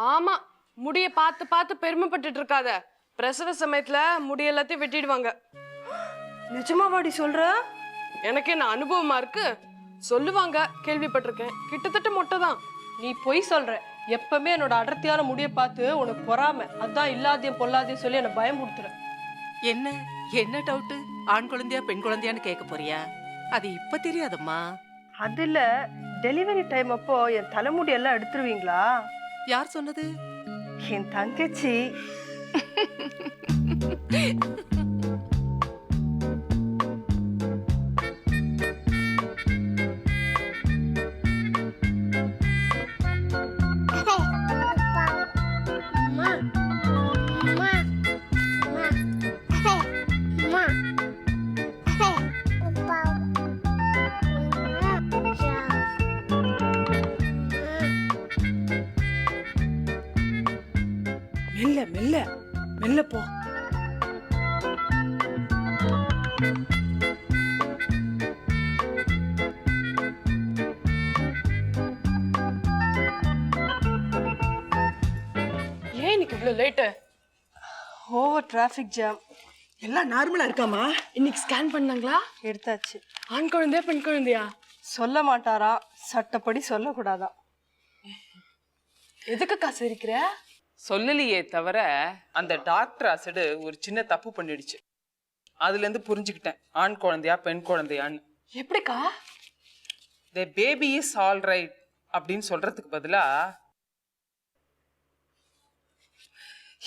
ஆமா, முடிய பார்த்து பார்த்து பெருமைப்பட்டுட்டு இருக்காத. பிரசவ சமயத்துல முடி எல்லாத்தையும் வெட்டிடுவாங்க. நிஜமாவாடி சொல்ற? எனக்கு என்ன அனுபவமா இருக்கு? சொல்லுவாங்க, கேள்விப்பட்டிருக்கேன். கிட்டத்தட்ட மொட்டை தான். நீ பொய் சொல்ற. எப்பவுமே என்னோட அடர்த்தியான முடிய பார்த்து உனக்கு பொறாம, அதான் இல்லாதையும் பொல்லாதையும் சொல்லி என்ன பயமுறுத்துற. என்ன என்ன டவுட்டு? ஆண் குழந்தையா பெண் குழந்தையான்னு கேட்க போறியா? அது இப்ப தெரியாதம்மா. அதுல டெலிவரி டைம் அப்போ என் தலைமுடி எல்லாம் எடுத்துருவீங்களா? யார் சொன்னது? என் தங்கச்சி. மெல்ல மெல்ல மெல்ல போ. ஏன் இன்னைக்கு இவ்வளவு லேட்டு? Over traffic jam. எல்லாம் நார்மலா இருக்காமா? இன்னைக்கு ஸ்கேன் பண்ணாங்களா? எடுத்தாச்சு. ஆண் குழந்தையா பெண் குழந்தையா? சொல்ல மாட்டாரா, சட்டப்படி சொல்லக்கூடாதா. எதுக்குக்கா சிரிக்கிற? சொல்லலையே தவிர அந்த டாக்டர் அசடு ஒரு சின்ன தப்பு பண்ணிடுச்சு. அதுல இருந்து புரிஞ்சுக்கிட்டேன் ஆண் குழந்தையா பெண் குழந்தையான்னு. எப்படிக்கா? The baby is all right அப்படின்னு சொல்றதுக்கு பதிலா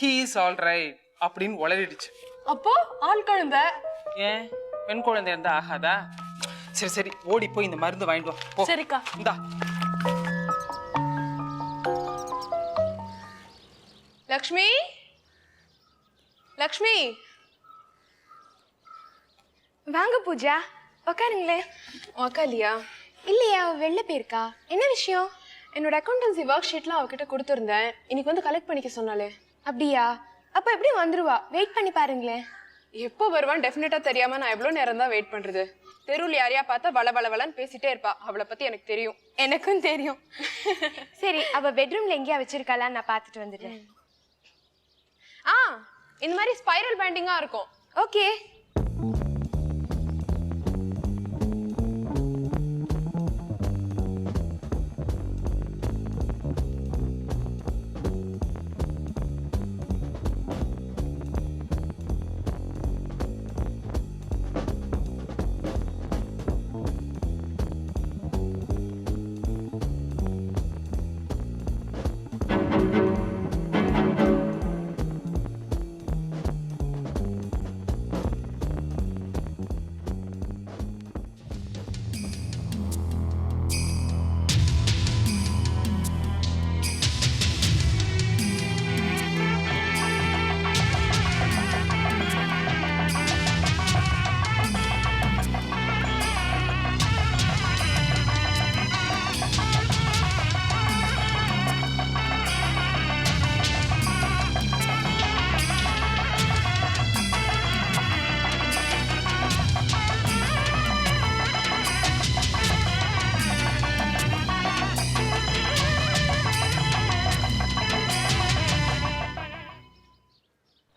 ஹீ இஸ் ஆல் ரைட் அப்படின்னு உளறிடுச்சு. அப்போ ஆண் குழந்தை. ஏன் பெண் குழந்தை இருந்தா ஆகாதா? சரி சரி, ஓடி போய் இந்த மருந்து வாங்கிட்டு வா போ. சரிக்கா. இந்தா. லக்ஷ்மி, லக்ஷ்மி. வாங்க பூஜா, உக்காருங்களே. உக்காலியா? இல்லையா, வெளில போயிருக்கா. என்ன விஷயம்? என்னோட அக்கௌண்டன்சி ஒர்க் ஷீட்லாம் அவகிட்ட கொடுத்துருந்தேன். இன்னைக்கு வந்து கலெக்ட் பண்ணிக்க சொன்னாலே. அப்படியா? அப்ப எப்படி வந்துருவா? வெயிட் பண்ணி பாருங்களேன். எப்போ வருவான்னு டெஃபினட்டா தெரியாம நான் எவ்வளவு நேரம் தான் வெயிட் பண்றது? தெருவில் யாரையா பார்த்தா வள வள வளன்னு பேசிட்டே இருப்பா. அவளை பத்தி எனக்கு தெரியும். எனக்கும் தெரியும். சரி, அவ பெட்ரூம்ல எங்கேயா வச்சிருக்காளான்னு நான் பார்த்துட்டு வந்துட்டேன். இந்த மாதிரி ஸ்பைரல் பேண்டிங்கா இருக்கும். ஓகே.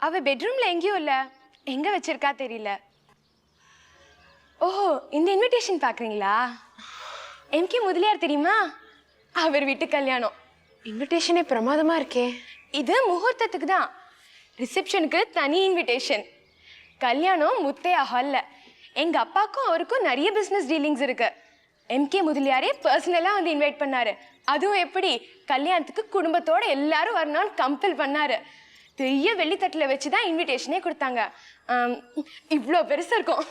அவ பெட்ரூம்ல எங்கேயும் இல்ல. எங்க வச்சிருக்கா தெரியல. ஓஹோ, இந்த இன்விடேஷன் பாக்குறீங்களா? எம்கே முதலியார் தெரியுமா? அவர் வீட்டு கல்யாணம். இன்விடேஷனே பிரமாதமா இருக்கே. இது முகூர்த்தத்துக்கு தான். ரிசப்ஷனுக்கு தனி இன்விடேஷன். கல்யாணம் முத்தையா ஹால்ல. எங்க அப்பாக்கும் அவருக்கும் நிறைய பிசினஸ் டீலிங்ஸ் இருக்கு. எம்கே முதலியாரே பர்சனலா வந்து இன்வைட் பண்ணாரு. அதுவும் எப்படி, கல்யாணத்துக்கு குடும்பத்தோட எல்லாரும் வரணும்னு கம்பல் பண்ணாரு. பெரிய வெள்ளித்தட்டுல வச்சுதான் இன்விடேஷனே கொடுத்தாங்க. இவ்வளோ பெருசா இருக்கும்.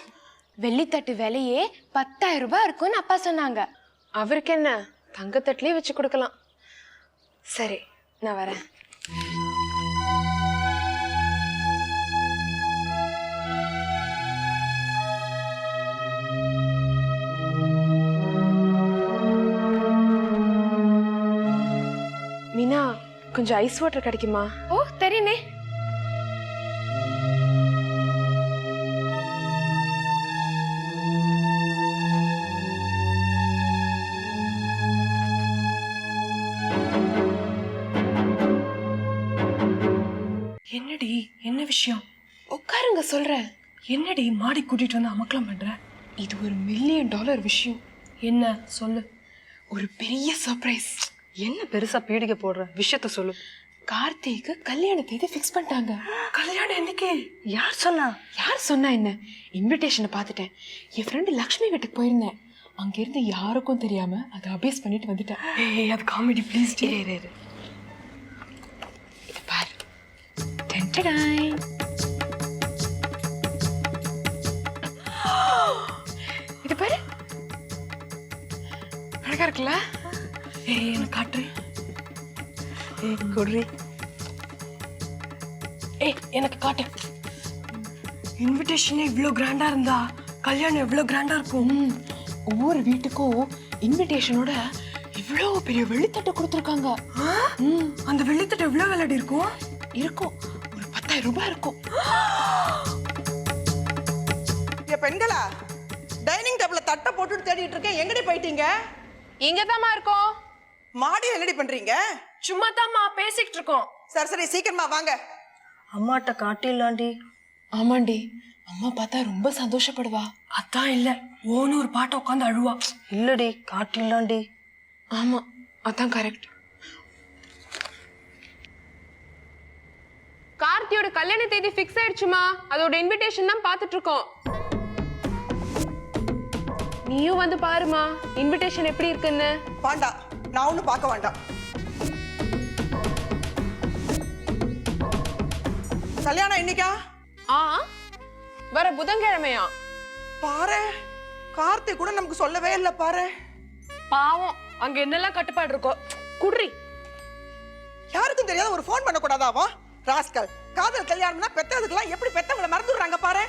வெள்ளித்தட்டு விலையே 10,000 ரூபாய் இருக்கும்னு அப்பா சொன்னாங்க. அவருக்கு என்ன, தங்கத்தட்டுலயே வச்சு கொடுக்கலாம். சரி, நான் வரேன். மீனா, கொஞ்சம் ஐஸ் வாட்டர் கிடைக்குமா? ஓ, தெரியுமே. என்னடி என்ன விஷயம்? உட்காருங்க சொல்றேன். என்னடி மாடி கூட்டிட்டு வந்து அமக்கலாம் பண்ற? இது ஒரு $1 மில்லியன் விஷயம். என்ன சொல்லு. ஒரு பெரிய சர்ப்ரைஸ். என்ன பெருசா பீடிக்க போடுற விஷயத்த சொல்லு. கார்த்திக்கு கல்யாண தேதி ஃபிக்ஸ் பண்ணிட்டாங்க. கல்யாணம் என்னைக்கு? யார் சொன்னா? யார் சொன்னா என்ன? இன்விடேஷனை பார்த்துட்டேன். என் ஃப்ரெண்டு லக்ஷ்மி வீட்டுக்கு போயிருந்தேன். அங்கிருந்து யாருக்கும் தெரியாம அதை அபேஸ் பண்ணிட்டு வந்துட்டேன். ஏய் அது காமெடி ப்ளீஸ். இரு இது பாரு. டன்டடாய். இது பாரு, அழகா இருக்குல்ல? ஏய் எனக்கு காட்டு. ஏய் குடுறி. ஏய் எனக்கு காட்டு. இன்விடேஷன் இவ்ளோ கிராண்டா இருந்தா கல்யாணம் எவ்வளவு கிராண்டா இருக்கும். ஒவ்வொரு வீட்டுக்கும் இன்விடேஷனோட இவ்வளோ பெரிய வெள்ளித்தட்டை கொடுத்துருக்காங்க. அந்த வெள்ளித்தட்டு எவ்வளவு விளையாடி இருக்கும்? இருக்கும், ஒரு 10,000 ரூபாய் இருக்கும். பெண்களா, டைனிங் டேபிள்ல தட்டை போட்டுட்டு தேடிட்டு இருக்கேன். எங்கடி போயிட்டீங்க? இங்கதாம்மா இருக்கோம். மாடியில் என்னடி பண்றீங்க? சும்மா தான்மா பேசிக்கிட்டு இருக்கோம். சரி சீக்கிரமா வாங்க. அம்மாட்ட காட்டிடலாண்டி. ஆமாண்டி, அம்மா பார்த்தா ரொம்ப சந்தோஷப்படுவா. அதான் இல்ல, ஓன்னு ஒரு பாட்டை உட்காந்து அழுவா. இல்லடி காட்டிடலாண்டி. ஆமா அதான் கரெக்ட். கார்த்தியோட கல்யாண தேதி ஃபிக்ஸ் ஆயிடுச்சுமா. அதோட இன்விடேஷன் தான் பார்த்துட்டு இருக்கோம். நீயும் வந்து பாருமா இன்விடேஷன் எப்படி இருக்குன்னு. வேண்டாம், நான் ஒன்னும் பார்க்க வேண்டாம். கல்யாணம் என்னைக்கா? வர புதன்கிழமையா? பாரு, கார்த்திக் கூட நமக்கு சொல்லவே இல்லை. பாரு பாவம், அங்க என்னெல்லாம் கட்டுப்பாடு இருக்கோ. குடுறி. யாருக்கும் தெரியாத ஒரு ஃபோன் பண்ண கூடாதாவா? ராஸ்கல், காதல் கல்யாணம்னா பெத்ததுக்கெல்லாம் எப்படி பெத்தவங்களை மறந்துடுறாங்க பாரு.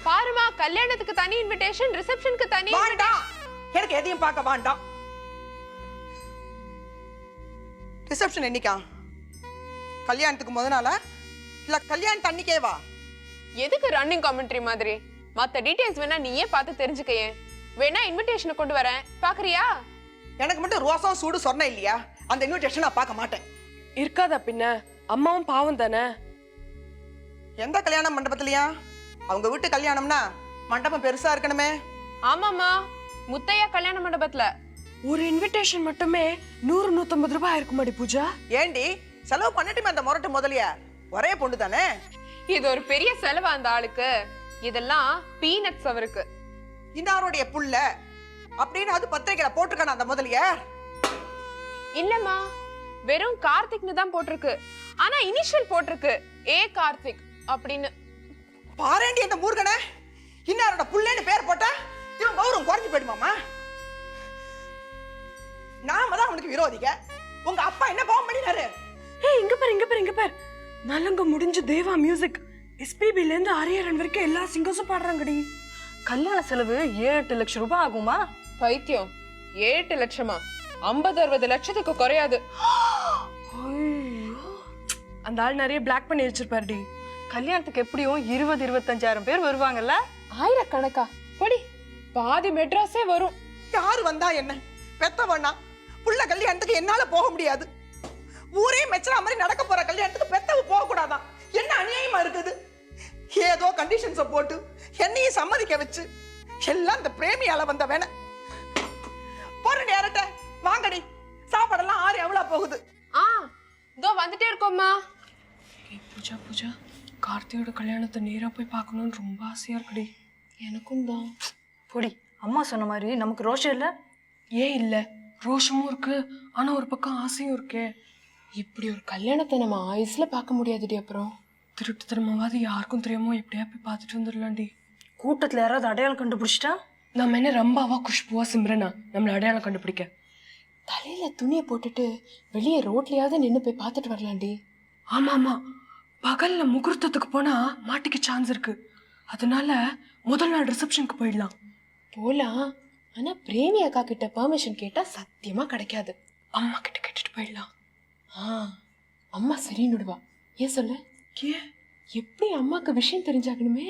பாருமா, கல்யாணத்துக்கு தனி இன்விடேஷன், ரிசப்ஷனுக்கு தனி. வேண்டாம், எனக்கு எதையும் பார்க்க வேண்டாம். ரிசப்ஷன் என்னைக்கா? கல்யாணத்துக்கு முத நாளா இல்ல கல்யாணம் அன்னைக்கேவா? எதுக்கு ரன்னிங் காமெண்ட்ரி மாதிரி? மத்த டீடைல்ஸ் வேணா நீயே பார்த்து தெரிஞ்சுக்கயே. வேணா இன்விடேஷனை கொண்டு வரேன், பாக்குறியா? எனக்கு மட்டும் ரோசம் சூடு சொன்ன இல்லையா? அந்த இன்விடேஷன் நான் பார்க்க மாட்டேன். இருக்காதா பின்ன? அம்மாவும் பாவம் தானே. எந்த கல்யாண மண்டபத்திலயா? அவங்க வீட்டு கல்யாணம்னா மண்டபம் பெருசா இருக்கணுமே. ஆமாமா, முத்தையா கல்யாண மண்டபத்துல. ஒரு இன்விடேஷன் மட்டுமே 100-150 ரூபாய் இருக்குமாடி பூஜா? ஏண்டி செலவு பண்ணிட்டுமே அந்த முரட்டு முதலியா? ஒரே பொண்ணு தானே. இது ஒரு பெரிய செலவு அந்த ஆளுக்கு. இதெல்லாம் பீனட்ஸ் அவருக்கு. இன்னாருடைய புள்ள அப்படின்னு அது பத்திரிகையில போட்டிருக்கான அந்த முதலியார்? இல்லம்மா, வெறும் கார்த்திக்னு தான் போட்டிருக்கு. ஆனா இனிஷியல் போட்டிருக்கு ஏ கார்த்திக் அப்படின்னு. பாரேண்டி அந்த மூர்கனை, இன்னாரோட புள்ளேன்னு பேர் போட்டா இவன் கௌரவம் குறைஞ்சு போயிடுமாமா? நாம தான் அவனுக்கு விரோதிங்க. உங்க அப்பா என்ன பாவம் பண்ணினாரு? ஏய் இங்க பாரு. நலங்க முடிஞ்சு தேவா மியூசிக் எஸ்பிபில இருந்து ஆரியரன் வரைக்கும் எல்லா சிங்கர்ஸும் பாடுறாங்கடி. கல்யாண செலவு 7-8 லட்சம் ரூபாய் ஆகுமா? பைத்தியம், 7 லட்சமா? 50-60 லட்சத்துக்கு குறையாது. அந்த ஆள் நிறைய பிளாக் பண்ணி வச்சிருப்பாருடி. கல்யாணத்துக்கு எப்படியும் 20-25,000 பேர் வருவாங்கல்ல. ஆயிரக்கணக்கா? படி, பாதி மெட்ராஸே வரும். யாரு வந்தா என்ன? பெத்தவண்ணா புள்ள கல்யாணத்துக்கு என்னால போக முடியாது. ஊரே மெச்சரா மாதிரி நடக்க போற கல்யாணத்துக்கு பெத்தவ போக கூடாதான்? என்ன அநியாயமா இருக்குது? ஏதோ கண்டிஷன்ஸ போட்டு என்னையும் சம்மதிக்க வச்சு எல்லாம் இந்த பிரேமியால வந்த வேண. போற நேரட்ட வாங்கடி, சாப்பாடெல்லாம் ஆறி எவ்வளவு போகுது. இதோ வந்துட்டே இருக்கோம்மா. பூஜா கார்த்தியோட கல்யாணத்தை நேரா போய் பார்க்கணும்னு ரொம்ப ஆசையா இருக்குடி. எனக்கும் தான். பொடி, அம்மா சொன்ன மாதிரி நமக்கு ரோஷம் இல்ல? ஏன் இல்ல, ரோஷமும் இருக்கு, ஆனா ஒரு பக்கம் ஆசையும் இருக்கே. இப்படி ஒரு கல்யாணத்தை நம்ம ஆயுஸ்ல பார்க்க முடியாதுடி. அப்புறம் திருட்டு திரும்பவாது யாருக்கும் தெரியாமோ எப்படியா போய் பார்த்துட்டு வந்துடலாண்டி. கூட்டத்துல யாராவது அடையாளம் கண்டுபிடிச்சிட்டா நம்ம என்ன ரம்பாவா குஷ்புவா சிம்ரனா நம்மள அடையாளம் கண்டுபிடிக்க? தலையில துணியை போட்டுட்டு வெளியே ரோட்லயாவது நின்று போய் பார்த்துட்டு வரலாண்டி. ஆமா, பகல்ல முகூர்த்தத்துக்கு போனா மாட்டிக்க சான்ஸ் இருக்கு. அதனால முதல் நாள் ரிசப்ஷனுக்கு போயிடலாம். போலாம், ஆனா பிரேமி அக்கா கிட்ட பெர்மிஷன் கேட்டா சத்தியமா கிடைக்காது. அம்மா கிட்ட கேட்டுட்டு போயிடலாம். அம்மா சரின்னுடுவா. ஏன் சொல்ல? எப்படி அம்மாக்கு விஷயம் தெரிஞ்சாகணுமே.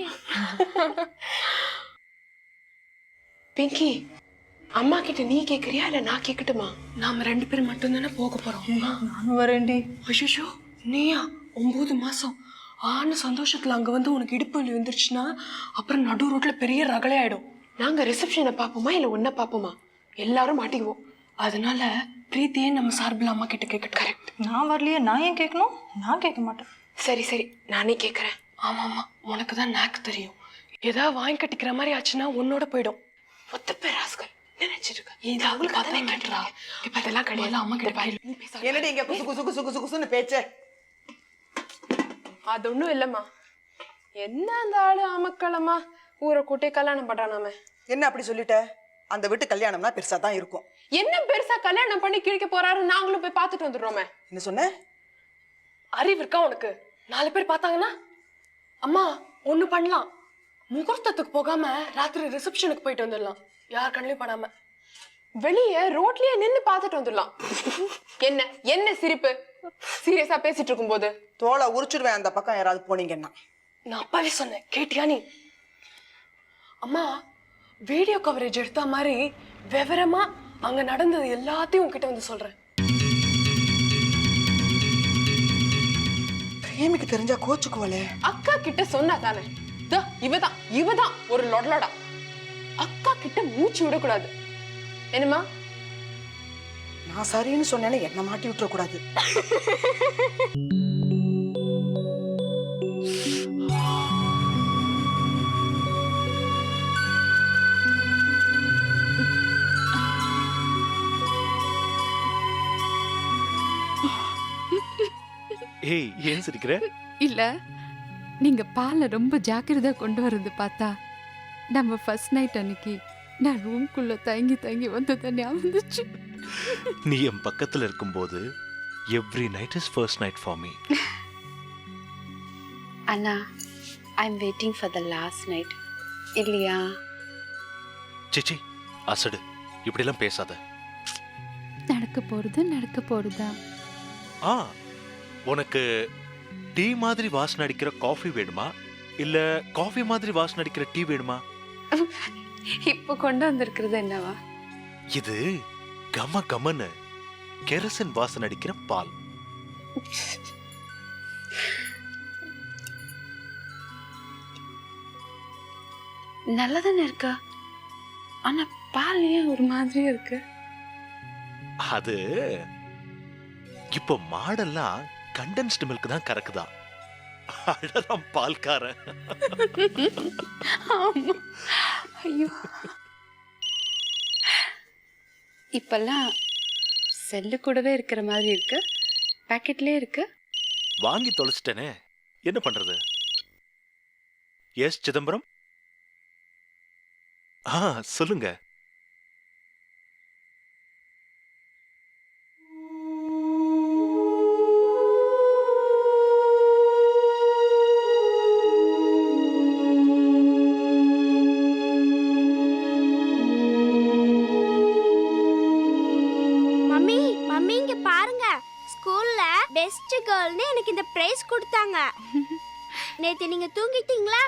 பிங்கி, அம்மா கிட்ட நீ கேக்குறியா இல்ல நான் கேட்கட்டுமா? நாம 2 பேரும் மட்டும் தானே போக போறோம். நானும் வரேன்டி. ஐயோ, நீயா 9 மாசம் ஆன சந்தோஷத்துல அங்க வந்து உனக்கு இடுப்பு வலி வந்துருச்சுன்னா அப்புறம் நடு ரோட்ல பெரிய ரகலை ஆயிடும். நாங்க ரிசப்ஷனை பாப்போமா இல்ல ஒன்ன பாப்போமா? எல்லாரும் மாட்டிக்குவோம். அதனால பிரீத்தியே நம்ம சார்பில் அம்மா கிட்ட கேட்கட்டும். கரெக்ட். நான் வரலையே, நான் ஏன் கேட்கணும்? நான் கேட்க மாட்டேன். சரி சரி, நானே கேக்குறேன். ஆமாம்மா, உனக்கு தான் நாக்கு தெரியும். ஏதாவது வாங்கி கட்டிக்கிற மாதிரி ஆச்சுன்னா உன்னோட போயிடும். ஒத்த பேர் ராஸ்கல் நினைச்சிருக்க. இது அவங்களுக்கு அதான் கேட்டுறா. இப்ப அதெல்லாம் கிடையாது. அம்மா கிட்ட பாரு. என்னடி இங்க குசு குசு குசு குசு குசுன்னு பேச்சே? அது ஒண்ணும் இல்லம்மா. என்ன அந்த ஆளு அமக்களமா ஊரை கூட்டி கல்யாணம் பண்றானாம? என்ன அப்படி சொல்லிட்ட? அந்த வீட்டு கல்யாணம்னா பெருசா தான் இருக்கும். என்ன பெருசா கல்யாணம் பண்ணி கிழிக்க போறாரு? நாங்களும் போய் பார்த்துட்டு வந்துடுறோமே. என்ன சொன்ன? அறிவு இருக்கா உனக்கு? 4 பேர் பார்த்தாங்கன்னா அம்மா ஒண்ணு பண்ணலாம். முகூர்த்தத்துக்கு போகாம ராத்திரி ரிசப்ஷனுக்கு போயிட்டு வந்துடலாம். யார் கண்ணிலையும் படாம வெளியே ரோட்லயே நின்னு பார்த்துட்டு வந்துடலாம். என்ன என்ன சிரிப்பு? சீரியஸா பேசிட்டு இருக்கும் போது தோலை உரிச்சிடுவேன் அந்த பக்கம் யாராவது போனீங்கன்னா. நான் அப்பாவே சொன்னேன், கேட்டியா நீ? அம்மா வீடியோ கவரேஜ் எடுத்த மாதிரி விவரமா அங்க நடந்தது எல்லாத்தையும் உன்கிட்ட வந்து சொல்றேன். பிரேமிக்கு தெரிஞ்சா கோச்சுக்குவலே. அக்கா கிட்ட சொன்னா தானே. இவதான் ஒரு லொடலடா. அக்கா கிட்ட மூச்சு விடக்கூடாது. என்னமா? நான் சரின்னு சொன்னேன்னு என்ன மாட்டி விட்டுற கூடாது. ஏய், ஏன் சிரிக்கிற? இல்ல, நீங்க பாலை ரொம்ப ஜாக்கிரதா கொண்டு வரது பார்த்தா நம்ம ஃபர்ஸ்ட் நைட் அன்னைக்கு நான் ரூம்குள்ள தங்கி வந்தது ஞாபகம் வந்துச்சு. நீ என் பக்கத்துல இருக்கும்போது every night is first night for me. Anna, I am waiting for the last night. இல்லையா? சிச்சி, அசடு, இப்படிலாம் பேசாத. நடக்க போறதா? ஆ, உனக்கு டீ மாதிரி வாசனை அடிக்கிற காஃபி வேணுமா இல்ல காஃபி மாதிரி வாசனை அடிக்கிற டீ வேணுமா? இப்போ கொண்டு வந்திருக்கிறது என்னவா? இது கம கமன்னு கெரசின் வாசனை அடிக்கிற பால். நல்லதானே இருக்கு. ஆனா பால் ஏன் ஒரு மாதிரியா இருக்கு? அது இப்போ மாடெல்லாம் கண்டென்ஸ்டு மில்க் தான் கறக்குதான். அழறாம் பால்காரன். ஆமா. ஐயோ, இப்பெல்லாம் செல்லு கூடவே இருக்கிற மாதிரி இருக்கு. பாக்கெட்லயே இருக்கு. வாங்கி தொலைச்சிட்டேனே, என்ன பண்றது? எஸ் சிதம்பரம். சொல்லுங்க. பெஸ்ட் கேர்ள்னு எனக்கு இந்த பிரைஸ் கொடுத்தாங்க. நேத்து நீங்க தூங்கிட்டீங்களா?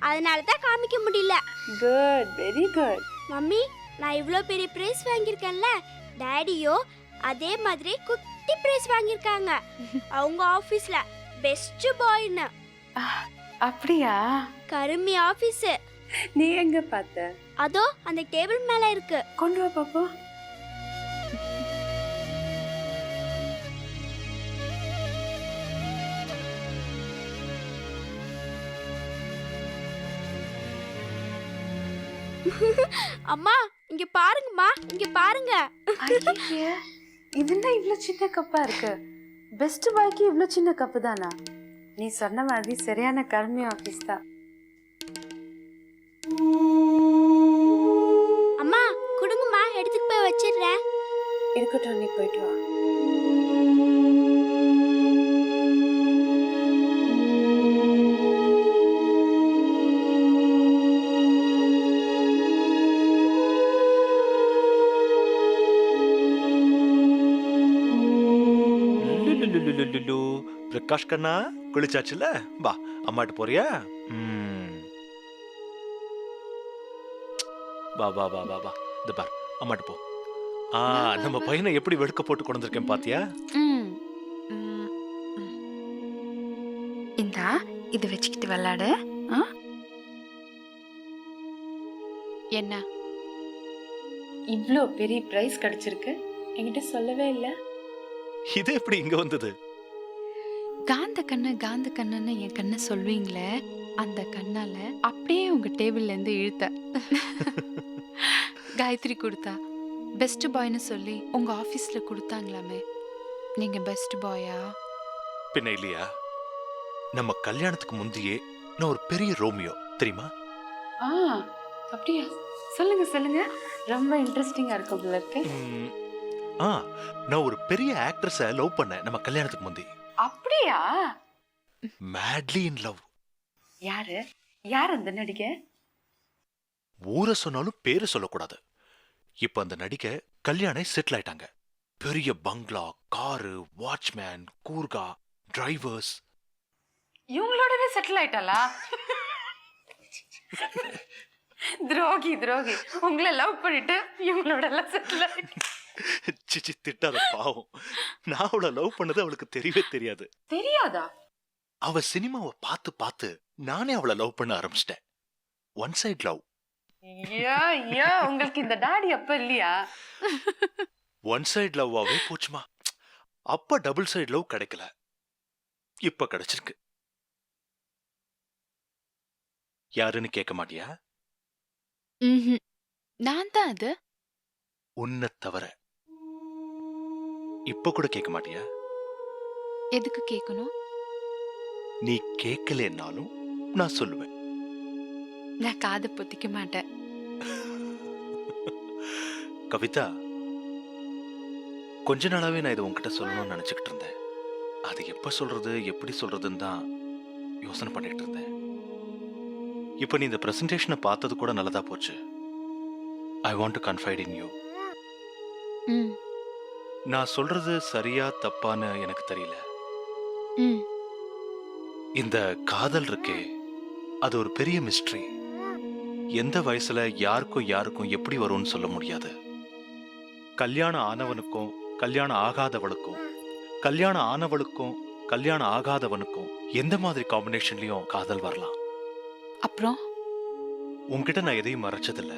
அதனால தான் காமிக்க முடியல. Good, very good. மம்மி, நான் இவ்ளோ பெரிய பிரைஸ் வாங்கியிருக்கேன்ல, டாடியோ அதே மாதிரி குட்டி பிரைஸ் வாங்கியிருக்காங்க. அவங்க ஆபீஸ்ல பெஸ்ட் பாய்னு. அப்படியா? கருமி ஆபீஸ். நீ எங்க பார்த்த? அதோ அந்த டேபிள் மேல இருக்கு. கொண்டு வா பாப்பா. அம்மா, இங்க பாருங்கம்மா, இங்க பாருங்க. ஐயே, இதுன்னா இவ்ளோ சின்ன கப்பா இருக்கு. பெஸ்ட் பாய்க்கு இவ்ளோ சின்ன கப்பு தானா? நீ சொன்ன மாதிரி சரியான கர்மி ஆபீஸ் தான். அம்மா, குடுங்கம்மா, எடுத்துட்டு போய் வச்சிடுறேன். இருக்கட்டும், நீ போயிட்டு வா. பிரகாஷ் கண்ணா, குளிச்சாச்சுல? வா, அம்மாட்டு போறியா? வா வா வா வா வா. இந்த பார், அம்மாட்டு போ. நம்ம பையனை எப்படி வெடுக்க போட்டு கொண்டு வந்திருக்கேன் பாத்தியா? இந்தா இது வச்சுக்கிட்டு விளையாடு. என்ன இவ்ளோ பெரிய பிரைஸ் கிடைச்சிருக்கு, என்கிட்ட சொல்லவே இல்லை. இது எப்படி இங்க வந்தது? காந்த கண்ணன்னு என் கண்ணை சொல்வீங்களே, அந்த கண்ணால அப்படியே உங்க டேபிள்ல இருந்து இழுத்த. காயத்ரி கொடுத்தா. பெஸ்ட் பாய்னு சொல்லி உங்க ஆபீஸ்ல கொடுத்தாங்களாமே, நீங்க பெஸ்ட் பாயா? பின்ன இல்லையா? நம்ம கல்யாணத்துக்கு முந்தையே நான் ஒரு பெரிய ரோமியோ, தெரியுமா? அப்படியா? சொல்லுங்க சொல்லுங்க, ரொம்ப இன்ட்ரெஸ்டிங்கா இருக்கும் போல இருக்கு. நான் ஒரு பெரிய ஆக்ட்ரஸ லவ் பண்ணேன் நம்ம கல்யாணத்துக்கு முந்தி. அப்படியா? Madly in love. யாரு யார் அந்த நடிகை? ஊரை சொன்னாலும் பேரு சொல்லக்கூடாது. இப்ப அந்த நடிகை கல்யாணம் செட்டில் ஆயிட்டாங்க. பெரிய பங்களா, காரு, வாட்ச்மேன், கூர்கா, டிரைவர்ஸ். இவங்களோடவே செட்டில் ஆயிட்டாளா? துரோகி துரோகி, உங்களை லவ் பண்ணிட்டு இவங்களோட எல்லாம் செட்டில் ஆயிட்டு. சிச்சி திட்டாத பாவம். நான் அவளை லவ் பண்ணது அவளுக்கு தெரியவே தெரியாது. தெரியாதா? அவ சினிமாவை பார்த்து பார்த்து நானே அவளை லவ் பண்ண ஆரம்பிச்சிட்டேன். One side love. உங்களுக்கு இந்த டாடி அப்ப இல்லையா? ஒன் சைட் லவ்வாவே போச்சுமா. அப்ப டபுள் சைட் லவ் கிடைக்கல, இப்ப கிடைச்சிருக்கு. யாருன்னு கேட்க மாட்டியா? நான் தான் அது. உன்னை தவிர. இப்ப கூட கேட்க மாட்டியா? எதுக்கு கேட்கணும்? நீ கேட்கலன்னாலும் நான் சொல்லுவேன். நான் காது பொத்திக்க மாட்டேன். கவிதா, கொஞ்ச நாளாவே நான் இதை உன்கிட்ட சொல்லணும்னு நினைச்சுக்கிட்டு இருந்தேன். அது எப்ப சொல்றது, எப்படி சொல்றதுன்னு தான் யோசனை பண்ணிட்டு இருந்தேன். இப்ப நீ இந்த பிரசன்டேஷனை பார்த்தது கூட நல்லதா போச்சு. I want to confide in you. நான் சொல்றது சரியா தப்பான்னு எனக்கு தெரியல. இந்த காதல் இருக்கே, அது ஒரு பெரிய மிஸ்ட்ரி. எந்த வயசுல யாருக்கும் எப்படி வரும்னு சொல்ல முடியாது. கல்யாணம் ஆனவனுக்கும் கல்யாணம் ஆகாதவளுக்கும், கல்யாணம் ஆனவளுக்கும் கல்யாணம் ஆகாதவனுக்கும் எந்த மாதிரி காம்பினேஷன்லயும் காதல் வரலாம். அப்புறம் உன்கிட்ட நான் எதையும் மறைச்சதில்ல.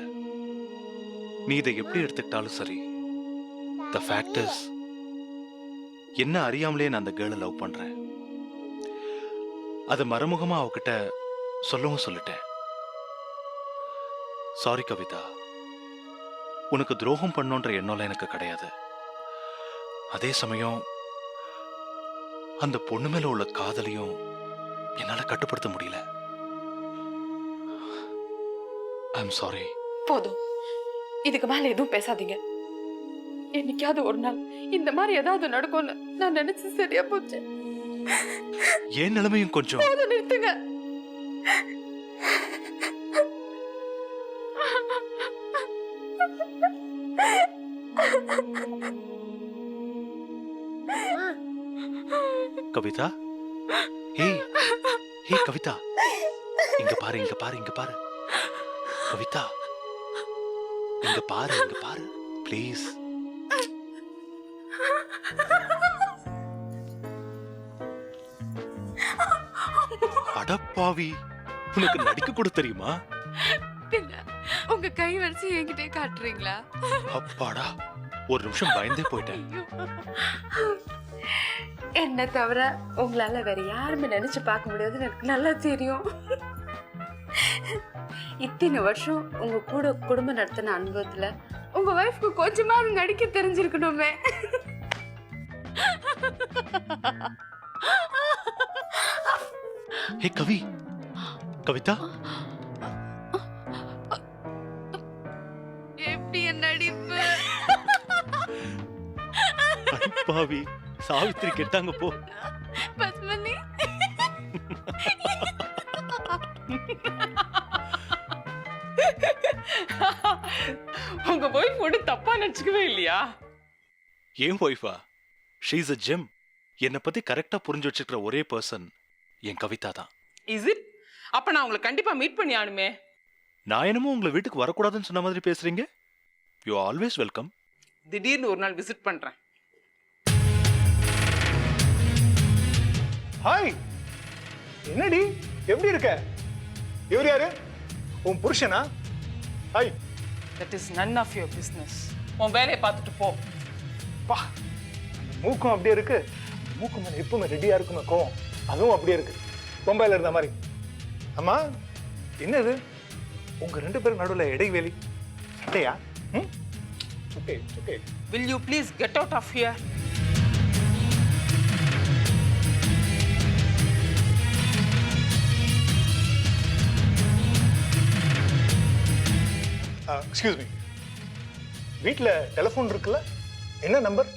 நீ இதை எப்படி எடுத்துக்கிட்டாலும் சரி, த ஃபேக்ட் இஸ், என்ன அறியாமலே நான் அந்த கேர்ளை லவ் பண்றேன். அதை மறைமுகமா அவகிட்ட சொல்லவும் சொல்லிட்டேன். சாரி கவிதா, உனக்கு துரோகம் பண்ணோன்ற எண்ணம் எனக்கு கிடையாது. அதே சமயம் அந்த பொண்ணு மேல உள்ள காதலையும் என்னால கட்டுப்படுத்த முடியல. I'm sorry. போதும், இதுக்கு மேல எதுவும் பேசாதீங்க. என்னைக்காவது ஒரு நாள் இந்த மாதிரி ஏதாவது நடக்கும்னு நான் நினைச்சு சரியா போச்சு. என் நிலைமையும் கொஞ்சம் நிறுத்துங்க. கவிதா, ஹே கவிதா, இங்க பாரு, இங்க பாரு, இங்க பாரு கவிதா, இங்க பாரு, இங்க பாரு ப்ளீஸ். அடப்பாவி, உனக்கு நடிக்க கூட தெரியுமா? உங்க கை வரிசை என்கிட்டே காட்டுறீங்களா? அப்பாடா, ஒரு நிமிஷம் பயந்தே போயிட்டேன். என்ன தவிர உங்களால வேற யாருமே நினைச்சு பார்க்க முடியாதுன்னு எனக்கு நல்லா தெரியும். இத்தனை வருஷம் உங்க கூட குடும்பம் நடத்தின அனுபவத்துல உங்க வைஃப்க்கு கொஞ்சமாவது நடிக்க தெரிஞ்சிருக்கணுமே. ஹே கவி, கவிதா, எப்படி என் நடிப்பு? பாவி, சாவித்திரி கெட்டாங்க போ. பத்மனி, உங்க ஒய்ஃப் ஒன்றும் தப்பா நினைச்சுக்கவே இல்லையா? ஏன் ஒய்ஃபா? She is a gem. என்னை பத்தி கரெக்டா புரிஞ்சு வச்சிருக்கிற ஒரே பர்சன் என் கவிதா தான். Is it? அப்ப நான் உங்களை கண்டிப்பா மீட் பண்ணி ஆனுமே. நான் என்னமோ உங்களை வீட்டுக்கு வரக்கூடாதுன்னு சொன்ன மாதிரி பேசுறீங்க. You always welcome. திடீர்னு ஒரு நாள் விசிட் பண்றேன். ஹாய், என்னடி எப்படி இருக்க? இவர் யாரு? உன் புருஷனா? Hi. That is none of your business. உன் வேலையை பார்த்துட்டு போ. பா, அந்த மூக்கும் அப்படியே இருக்கு. மூக்கு மேல எப்பவுமே ரெடியா இருக்குமே கோவம், அதுவும் அப்படியே இருக்கு, பொம்பையில இருந்த மாதிரி. அம்மா, என்னது உங்க 2 பேரும் நடுவில் இடைவெளி? சண்டையா? Okay okay. Will you please get out of here? Excuse me, வீட்டில் டெலிஃபோன் இருக்குல்ல? என்ன நம்பர்?